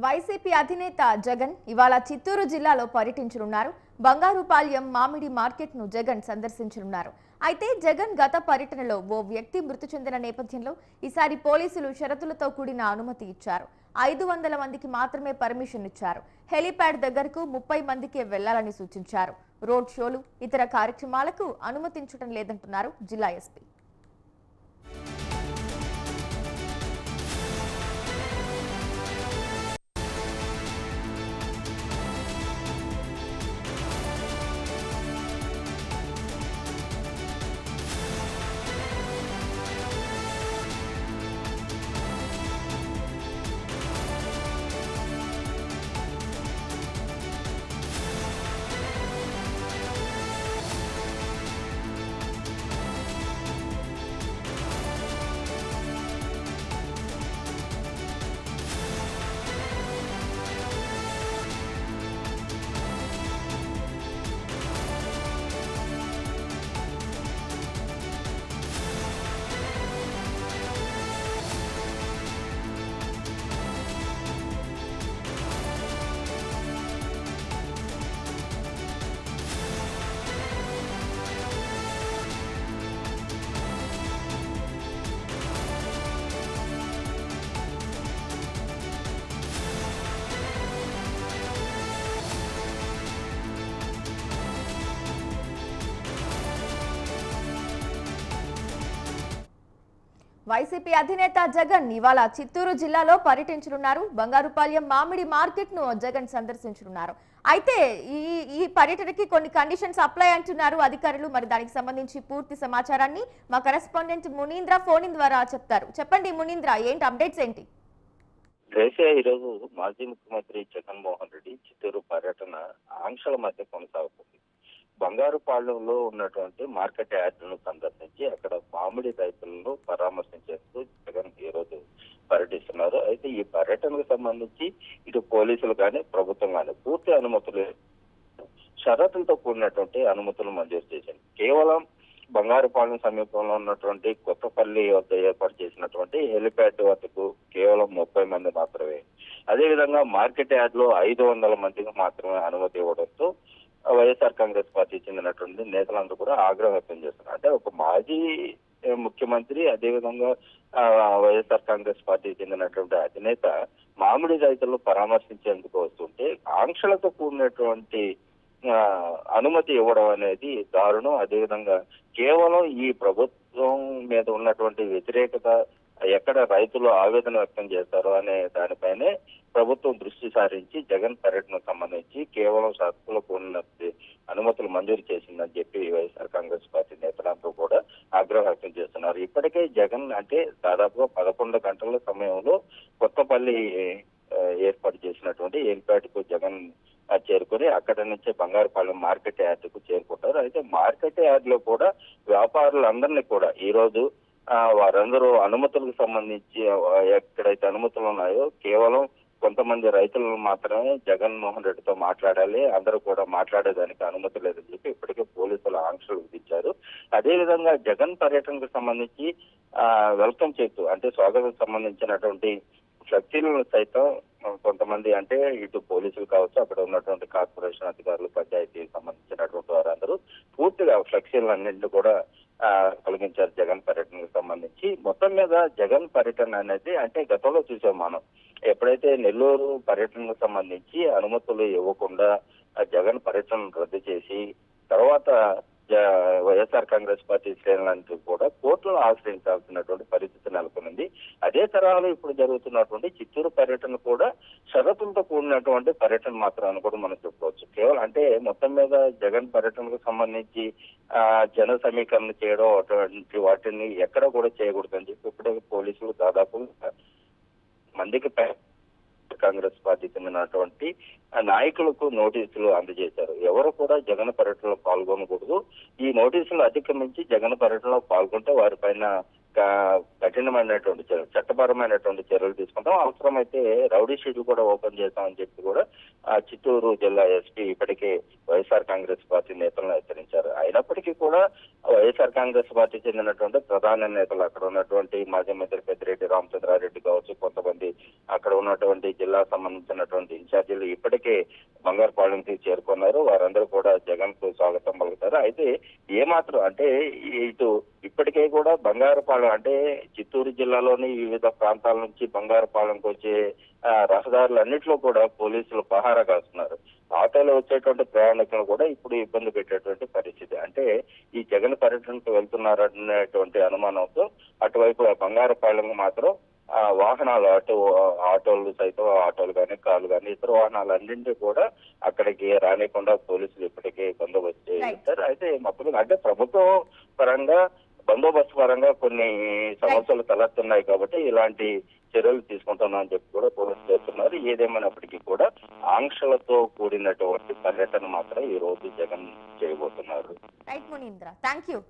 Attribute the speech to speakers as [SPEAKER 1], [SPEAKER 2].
[SPEAKER 1] YCP అధినేత జగన్ ఇవాళ చిత్తూరు జిల్లాలో పర్యటించనున్నారు. బంగారుపాళ్యం మామిడి మార్కెట్ను జగన్ సందర్శించనున్నారు. అయితే జగన్ గత పర్యటనలో ఓ వ్యక్తి మృతి చెందిన నేపథ్యంలో ఈసారి పోలీసులు షరతులతో కూడిన అనుమతి ఇచ్చారు. 500 మందికి మాత్రమే పర్మిషన్ ఇచ్చారు. హెలీప్యాడ్ దగ్గరకు 30 మందికే వెళ్లాలని సూచించారు. రోడ్ షోలు, ఇతర కార్యక్రమాలకు అనుమతించడం లేదంటున్నారు జిల్లా ఎస్పీ. వైసీపీ అధినేత జగన్ ఇవాళ చిత్తూరు జిల్లాలో పర్యటించనున్నారు. బంగారుపాళ్యం మామిడి మార్కెట్ ను జగన్ సందర్శించనున్నారు. అయితే ఈ పర్యటనకి కొన్ని కండిషన్స్ అప్లై అంటున్నారు అధికారులు. మరి దానికి సంబంధించి పూర్తి సమాచారాన్ని మా కరెస్పాండెంట్ మునీంద్ర ఫోన్ ద్వారా చెప్తారు. చెప్పండి మునీంద్ర, ఏంటి అప్డేట్స్ ఏంటి?
[SPEAKER 2] ఈరోజు మాజీ ముఖ్యమంత్రి జగన్మోహన్ రెడ్డి చిత్తూరు పర్యటన ఆంక్షల మధ్య కొనసాగుతుంది. బంగారుపాళ్యంలో ఉన్నటువంటి మార్కెట్ యార్డును సందర్శించి అక్కడ మామిడి రైతులను పరామర్శించేందుకు జగన్ ఈ రోజు పర్యటిస్తున్నారు. అయితే ఈ పర్యటనకు సంబంధించి ఇటు పోలీసులు కానీ ప్రభుత్వం కానీ పూర్తి అనుమతులు, షరతులతో కూడినటువంటి అనుమతులు మంజూరు చేసింది. కేవలం బంగారుపాలెం సమీపంలో ఉన్నటువంటి కొత్తపల్లి వద్ద ఏర్పాటు చేసినటువంటి హెలిప్యాడ్ వద్దకు కేవలం 30 మంది మాత్రమే. అదేవిధంగా మార్కెట్ యార్డ్ లో 500 మందికి మాత్రమే అనుమతి ఇవ్వడంతో వైఎస్ఆర్ కాంగ్రెస్ పార్టీ చెందినటువంటి నేతలందరూ కూడా ఆగ్రహం వ్యక్తం చేస్తున్నారు. అంటే ఒక మాజీ ముఖ్యమంత్రి, అదేవిధంగా వైఎస్ఆర్ కాంగ్రెస్ పార్టీ చెందినటువంటి అధినేత మామిడి రైతులను పరామర్శించేందుకు వస్తుంటే ఆంక్షలతో కూడినటువంటి అనుమతి ఇవ్వడం అనేది దారుణం. అదేవిధంగా కేవలం ఈ ప్రభుత్వం మీద ఉన్నటువంటి వ్యతిరేకత, ఎక్కడ రైతులు ఆవేదన వ్యక్తం చేస్తారో అనే దానిపైనే ప్రభుత్వం దృష్టి సారించి జగన్ పర్యటనకు సంబంధించి కేవలం షరతులు కూడిన అనుమతులు మంజూరు చేసిందని చెప్పి వైఎస్ఆర్ కాంగ్రెస్ పార్టీ నేతలందరూ కూడా ఆగ్రహం వ్యక్తం చేస్తున్నారు. ఇప్పటికే జగన్ అంటే దాదాపుగా 11 గంటల సమయంలో కొత్తపల్లి ఏర్పాటు చేసినటువంటి హెలిప్యాడ్ కు జగన్ చేరుకుని అక్కడ నుంచే బంగారుపాలెం మార్కెట్ యార్డ్ కు చేరుకుంటారు. అయితే మార్కెట్ యార్డ్ లో కూడా వ్యాపారులందరినీ కూడా ఈ రోజు వారందరూ అనుమతులకు సంబంధించి ఎక్కడైతే అనుమతులు ఉన్నాయో కేవలం కొంతమంది రైతులను మాత్రమే జగన్మోహన్ రెడ్డితో మాట్లాడాలి, అందరూ కూడా మాట్లాడేదానికి అనుమతి లేదని చెప్పి ఇప్పటికే పోలీసులు ఆంక్షలు విధించారు. అదేవిధంగా జగన్ పర్యటనకు సంబంధించి వెల్కమ్ చేస్తూ అంటే స్వాగతం సంబంధించినటువంటి ఫ్లెక్సీలను సైతం కొంతమంది అంటే ఇటు పోలీసులు కావచ్చు, అక్కడ ఉన్నటువంటి కార్పొరేషన్ అధికారులు, పంచాయతీకి సంబంధించినటువంటి వారందరూ పూర్తిగా ఫ్లెక్సీలన్నింటినీ కూడా తొలగించారు జగన్ పర్యటనకు సంబంధించి. మొత్తం మీద జగన్ పర్యటన అనేది అంటే గతంలో చూసాం మనం, ఎప్పుడైతే నెల్లూరు పర్యటనకు సంబంధించి అనుమతులు ఇవ్వకుండా జగన్ పర్యటన రద్దు చేసి తర్వాత వైఎస్ఆర్ కాంగ్రెస్ పార్టీ శ్రేణులంటూ కూడా కోర్టులను ఆశ్రయించాల్సినటువంటి పరిస్థితి నెలకొనింది. అదే తరహాలో ఇప్పుడు జరుగుతున్నటువంటి చిత్తూరు పర్యటన కూడా షరతులతో కూడినటువంటి పర్యటన మాత్రం కూడా మనం చెప్పుకోవచ్చు. కేవలం అంటే మొత్తం మీద జగన్ పర్యటనకు సంబంధించి జన సమీకరణ చేయడం అటువంటి వాటిని ఎక్కడ కూడా చేయకూడదని చెప్పి ఇప్పుడే పోలీసులు దాదాపు మందికి కాంగ్రెస్ పార్టీ చెందినటువంటి నాయకులకు నోటీసులు అందజేశారు. ఎవరు కూడా జగన్ పర్యటనలో పాల్గొనకూడదు, ఈ నోటీసులు అతిక్రమించి జగన్ పర్యటనలో పాల్గొంటే వారిపైన కఠినమైనటువంటి చర్యలు, చట్టపరమైనటువంటి చర్యలు తీసుకుంటాం. అవసరమైతే రౌడీ షీట్లు కూడా ఓపెన్ చేస్తామని చెప్పి కూడా చిత్తూరు జిల్లా ఎస్పీ ఇప్పటికే వైఎస్ఆర్ కాంగ్రెస్ పార్టీ నేతలను హెచ్చరించారు. అయినప్పటికీ కూడా వైఎస్ఆర్ కాంగ్రెస్ పార్టీ చెందినటువంటి ప్రధాన నేతలు, అక్కడ ఉన్నటువంటి మాజీ మంత్రి పెద్దిరెడ్డి రామచంద్రారెడ్డి కావచ్చు, కొంతమంది అక్కడ ఉన్నటువంటి జిల్లా సంబంధించినటువంటి ఇన్ఛార్జీలు ఇప్పటికే బంగారుపాలెంకి చేరుకున్నారు. వారందరూ కూడా జగన్ కు స్వాగతం పలుకుతారు. అయితే ఏమాత్రం అంటే ఇటు ఇప్పటికే కూడా బంగారుపాలెం అంటే చిత్తూరు జిల్లాలోని వివిధ ప్రాంతాల నుంచి బంగారుపాలెంకి వచ్చే రహదారులన్నింటిలో కూడా పోలీసులు పహారా కాస్తున్నారు. ఆటోలో వచ్చేటువంటి ప్రయాణికులు కూడా ఇప్పుడు ఇబ్బంది పెట్టేటువంటి పరిస్థితి. అంటే ఈ జగన్ పర్యటనకు వెళ్తున్నారనేటువంటి అనుమానంతో అటువైపు బంగారుపాలెం మాత్రం వాహనాలు ఆటోలు సైతం, ఆటోలు కానీ కార్లు కానీ ఇతర వాహనాలన్నింటినీ కూడా అక్కడికి రానికుండా పోలీసులు ఇప్పటికే బందోబస్తు చేస్తారు. అయితే మొత్తం అంటే ప్రభుత్వం పరంగా బందోబస్తు పరంగా కొన్ని సమస్యలు తలెత్తున్నాయి కాబట్టి ఇలాంటి చర్యలు తీసుకుంటున్నామని చెప్పి కూడా పోలీసులు చేస్తున్నారు. ఏదేమైనప్పటికీ కూడా ఆంక్షలతో కూడినటువంటి పర్యటన మాత్రం ఈ రోజు జగన్ చేయబోతున్నారు.
[SPEAKER 1] రైట్ మునీంద్ర, థ్యాంక్ యూ.